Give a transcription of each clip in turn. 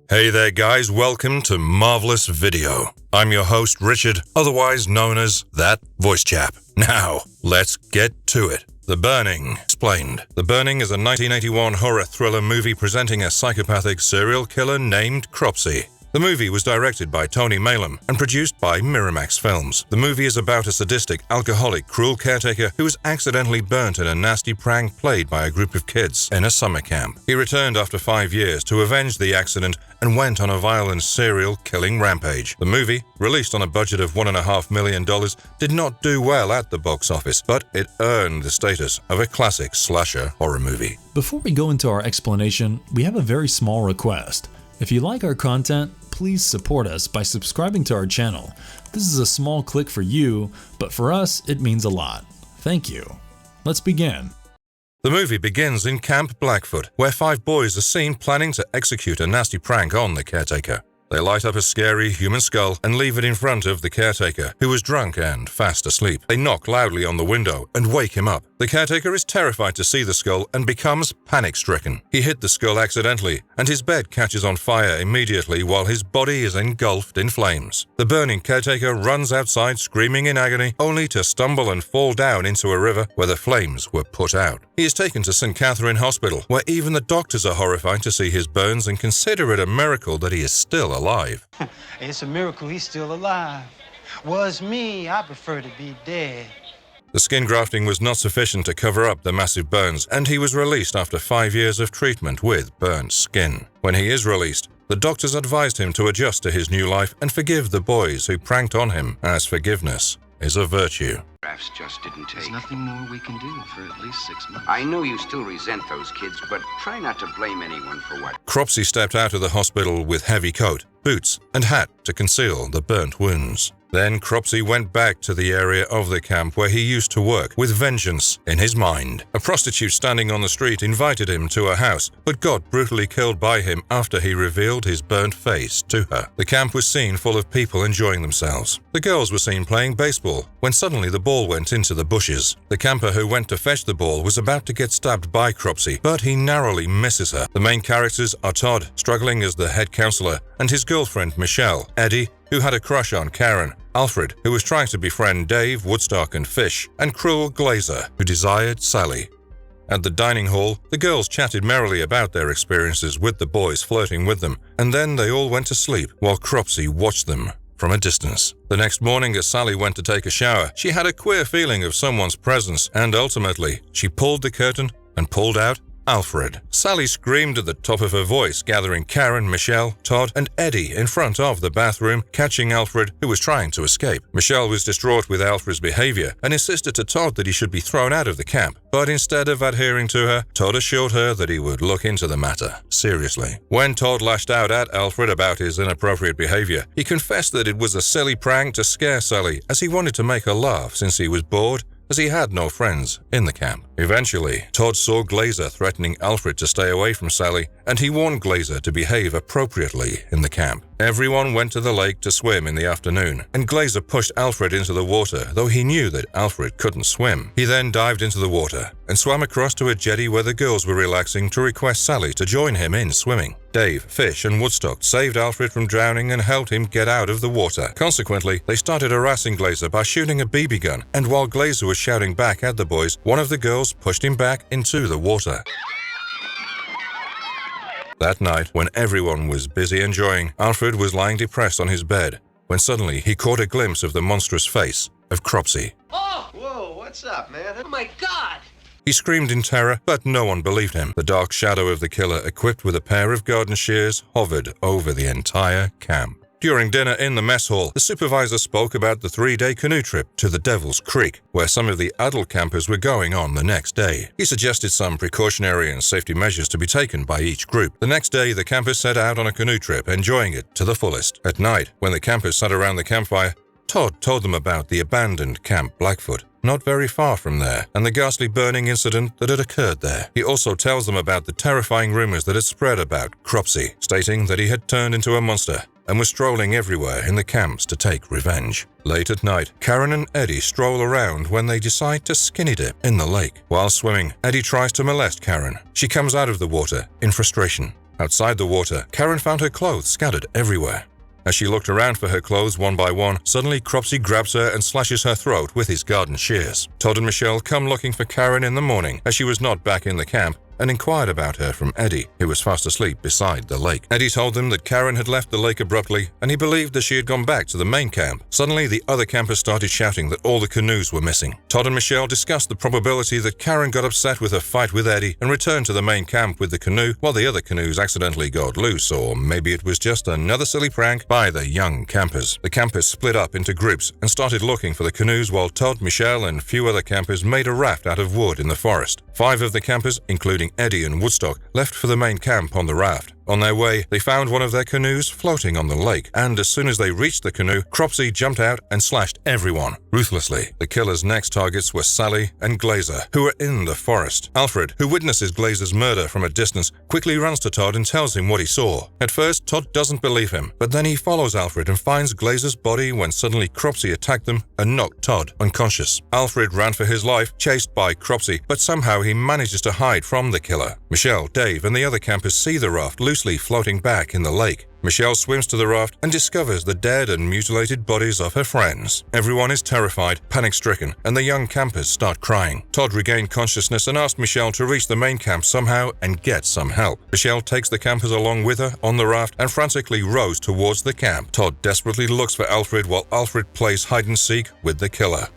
Hey there guys, welcome to Marvelous Video. I'm your host Richard, otherwise known as That Voice Chap. Now, let's get to it. The Burning Explained. The Burning is a 1981 horror thriller movie presenting a psychopathic serial killer named Cropsy. The movie was directed by Tony Maylam and produced by Miramax Films. The movie is about a sadistic, alcoholic, cruel caretaker who was accidentally burnt in a nasty prank played by a group of kids in a summer camp. He returned after 5 years to avenge the accident and went on a violent serial killing rampage. The movie, released on a budget of $1.5 million, did not do well at the box office, but it earned the status of a classic slasher horror movie. Before we go into our explanation, we have a very small request. If you like our content, please support us by subscribing to our channel. This is a small click for you, but for us, it means a lot. Thank you. Let's begin. The movie begins in Camp Blackfoot, where 5 boys are seen planning to execute a nasty prank on the caretaker. They light up a scary human skull and leave it in front of the caretaker, who is drunk and fast asleep. They knock loudly on the window and wake him up. The caretaker is terrified to see the skull and becomes panic-stricken. He hit the skull accidentally, and his bed catches on fire immediately while his body is engulfed in flames. The burning caretaker runs outside screaming in agony, only to stumble and fall down into a river where the flames were put out. He is taken to St. Catherine Hospital, where even the doctors are horrified to see his burns and consider it a miracle that he is still alive. It's a miracle he's still alive. Was me, I prefer to be dead. The skin grafting was not sufficient to cover up the massive burns, and he was released after 5 years of treatment with burnt skin. When he is released, the doctors advised him to adjust to his new life and forgive the boys who pranked on him, as forgiveness is a virtue. Just didn't take. There's nothing more we can do for at least 6 months. I know you still resent those kids, but try not to blame anyone for what. Cropsy stepped out of the hospital with heavy coat, boots, and hat to conceal the burnt wounds. Then Cropsy went back to the area of the camp where he used to work, with vengeance in his mind. A prostitute standing on the street invited him to her house, but got brutally killed by him after he revealed his burnt face to her. The camp was seen full of people enjoying themselves. The girls were seen playing baseball, when suddenly the ball went into the bushes. The camper who went to fetch the ball was about to get stabbed by Cropsy, but he narrowly misses her. The main characters are Todd, struggling as the head counselor, and his girlfriend Michelle, Eddie, who had a crush on Karen, Alfred, who was trying to befriend Dave, Woodstock, and Fish, and cruel Glazer, who desired Sally. At the dining hall, the girls chatted merrily about their experiences with the boys flirting with them, and then they all went to sleep while Cropsy watched them from a distance. The next morning, as Sally went to take a shower, she had a queer feeling of someone's presence, and ultimately, she pulled the curtain and pulled out Alfred. Sally screamed at the top of her voice, gathering Karen, Michelle, Todd, and Eddie in front of the bathroom, catching Alfred, who was trying to escape. Michelle was distraught with Alfred's behavior and insisted to Todd that he should be thrown out of the camp. But instead of adhering to her, Todd assured her that he would look into the matter seriously. When Todd lashed out at Alfred about his inappropriate behavior, he confessed that it was a silly prank to scare Sally, as he wanted to make her laugh since he was bored, as he had no friends in the camp. Eventually, Todd saw Glazer threatening Alfred to stay away from Sally, and he warned Glazer to behave appropriately in the camp. Everyone went to the lake to swim in the afternoon, and Glazer pushed Alfred into the water, though he knew that Alfred couldn't swim. He then dived into the water and swam across to a jetty where the girls were relaxing to request Sally to join him in swimming. Dave, Fish, and Woodstock saved Alfred from drowning and helped him get out of the water. Consequently, they started harassing Glazer by shooting a BB gun, and while Glazer was shouting back at the boys, one of the girls pushed him back into the water. That night, when everyone was busy enjoying, Alfred was lying depressed on his bed, when suddenly he caught a glimpse of the monstrous face of Cropsy. Oh! Whoa, what's up, man? Oh my God! He screamed in terror, but no one believed him. The dark shadow of the killer, equipped with a pair of garden shears, hovered over the entire camp. During dinner in the mess hall, the supervisor spoke about the 3-day canoe trip to the Devil's Creek, where some of the adult campers were going on the next day. He suggested some precautionary and safety measures to be taken by each group. The next day, the campers set out on a canoe trip, enjoying it to the fullest. At night, when the campers sat around the campfire, Todd told them about the abandoned Camp Blackfoot, not very far from there, and the ghastly burning incident that had occurred there. He also tells them about the terrifying rumors that had spread about Cropsy, stating that he had turned into a monster and was strolling everywhere in the camps to take revenge. Late at night, Karen and Eddie stroll around when they decide to skinny dip in the lake. While swimming, Eddie tries to molest Karen. She comes out of the water in frustration. Outside the water, Karen found her clothes scattered everywhere. As she looked around for her clothes one by one, suddenly Cropsy grabs her and slashes her throat with his garden shears. Todd and Michelle come looking for Karen in the morning as she was not back in the camp and inquired about her from Eddie, who was fast asleep beside the lake. Eddie told them that Karen had left the lake abruptly and he believed that she had gone back to the main camp. Suddenly, the other campers started shouting that all the canoes were missing. Todd and Michelle discussed the probability that Karen got upset with her fight with Eddie and returned to the main camp with the canoe while the other canoes accidentally got loose, or maybe it was just another silly prank by the young campers. The campers split up into groups and started looking for the canoes while Todd, Michelle, and a few other campers made a raft out of wood in the forest. 5 of the campers, including Eddie and Woodstock, left for the main camp on the raft. On their way, they found one of their canoes floating on the lake, and as soon as they reached the canoe, Cropsy jumped out and slashed everyone, ruthlessly. The killer's next targets were Sally and Glazer, who were in the forest. Alfred, who witnesses Glazer's murder from a distance, quickly runs to Todd and tells him what he saw. At first, Todd doesn't believe him, but then he follows Alfred and finds Glazer's body when suddenly Cropsy attacked them and knocked Todd unconscious. Alfred ran for his life, chased by Cropsy, but somehow he manages to hide from the killer. Michelle, Dave, and the other campers see the raft loosely floating back in the lake. Michelle swims to the raft and discovers the dead and mutilated bodies of her friends. Everyone is terrified, panic-stricken, and the young campers start crying. Todd regained consciousness and asked Michelle to reach the main camp somehow and get some help. Michelle takes the campers along with her on the raft and frantically rows towards the camp. Todd desperately looks for Alfred while Alfred plays hide-and-seek with the killer.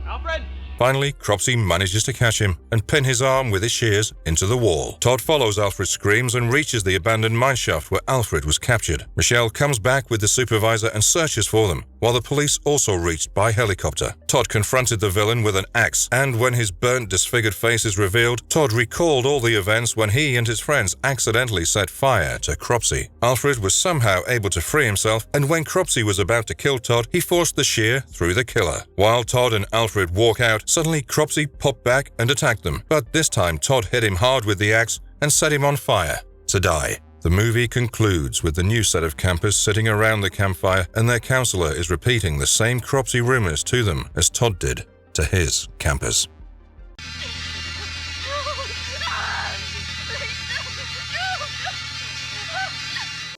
Alfred! Finally, Cropsy manages to catch him and pin his arm with his shears into the wall. Todd follows Alfred's screams and reaches the abandoned mineshaft where Alfred was captured. Michelle comes back with the supervisor and searches for them, while the police also reached by helicopter. Todd confronted the villain with an axe, and when his burnt, disfigured face is revealed, Todd recalled all the events when he and his friends accidentally set fire to Cropsy. Alfred was somehow able to free himself, and when Cropsy was about to kill Todd, he forced the shear through the killer. While Todd and Alfred walk out, suddenly Cropsy popped back and attacked them, but this time Todd hit him hard with the axe and set him on fire to die. The movie concludes with the new set of campers sitting around the campfire, and their counselor is repeating the same Cropsy rumors to them as Todd did to his campers.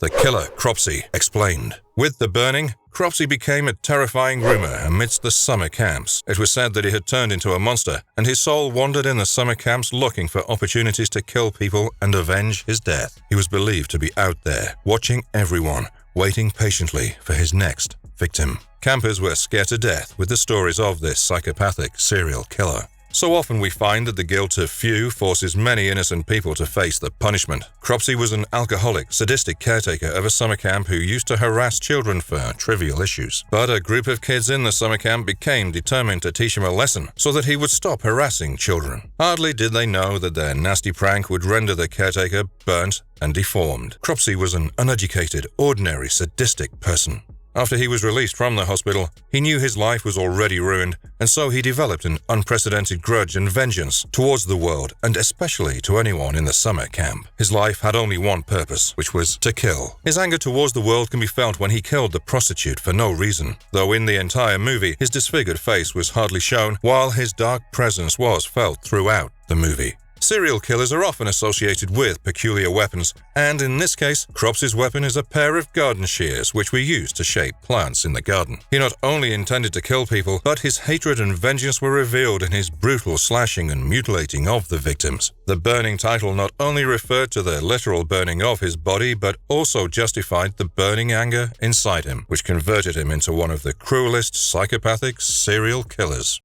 The killer, Cropsy, explained. With the burning, Cropsy became a terrifying rumor amidst the summer camps. It was said that he had turned into a monster, and his soul wandered in the summer camps looking for opportunities to kill people and avenge his death. He was believed to be out there, watching everyone, waiting patiently for his next victim. Campers were scared to death with the stories of this psychopathic serial killer. So often we find that the guilt of few forces many innocent people to face the punishment. Cropsy was an alcoholic, sadistic caretaker of a summer camp who used to harass children for trivial issues. But a group of kids in the summer camp became determined to teach him a lesson so that he would stop harassing children. Hardly did they know that their nasty prank would render the caretaker burnt and deformed. Cropsy was an uneducated, ordinary, sadistic person. After he was released from the hospital, he knew his life was already ruined, and so he developed an unprecedented grudge and vengeance towards the world, and especially to anyone in the summer camp. His life had only one purpose, which was to kill. His anger towards the world can be felt when he killed the prostitute for no reason, though in the entire movie his disfigured face was hardly shown, while his dark presence was felt throughout the movie. Serial killers are often associated with peculiar weapons, and in this case, Cropsy's weapon is a pair of garden shears which were used to shape plants in the garden. He not only intended to kill people, but his hatred and vengeance were revealed in his brutal slashing and mutilating of the victims. The burning title not only referred to the literal burning of his body, but also justified the burning anger inside him, which converted him into one of the cruelest psychopathic serial killers.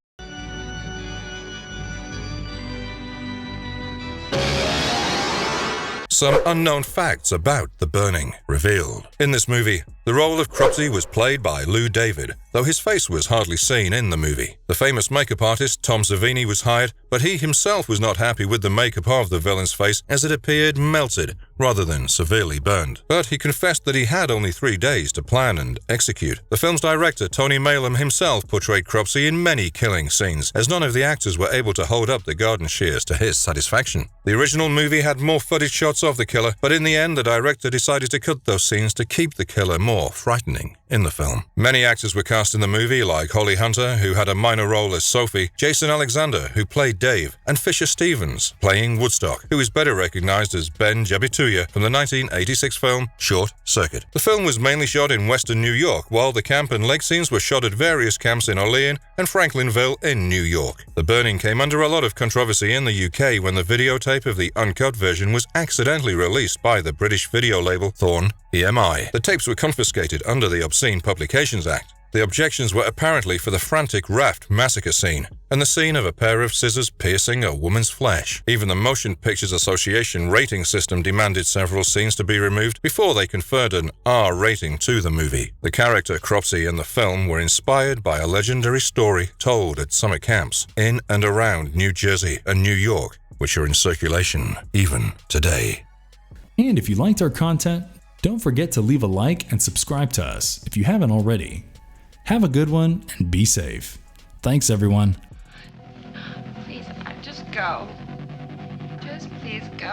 Some unknown facts about the burning revealed. In this movie, the role of Cropsy was played by Lou David, though his face was hardly seen in the movie. The famous makeup artist Tom Savini was hired, but he himself was not happy with the makeup of the villain's face as it appeared melted rather than severely burned. But he confessed that he had only 3 days to plan and execute. The film's director Tony Maylam himself portrayed Cropsy in many killing scenes, as none of the actors were able to hold up the garden shears to his satisfaction. The original movie had more footage shots of the killer, but in the end the director decided to cut those scenes to keep the killer more frightening in the film. Many actors were cast in the movie, like Holly Hunter, who had a minor role as Sophie, Jason Alexander, who played Dave, and Fisher Stevens, playing Woodstock, who is better recognized as Ben Jabituya from the 1986 film Short Circuit. The film was mainly shot in western New York, while the camp and lake scenes were shot at various camps in Olean and Franklinville in New York. The burning came under a lot of controversy in the UK when the videotape of the uncut version was accidentally released by the British video label Thorn EMI. The tapes were confiscated under the Obscene Publications Act. The objections were apparently for the frantic raft massacre scene and the scene of a pair of scissors piercing a woman's flesh. Even the Motion Pictures Association rating system demanded several scenes to be removed before they conferred an R rating to the movie. The character Cropsy in the film were inspired by a legendary story told at summer camps in and around New Jersey and New York, which are in circulation even today. And if you liked our content, don't forget to leave a like and subscribe to us if you haven't already. Have a good one and be safe. Thanks, everyone. Please, just go. Just please go.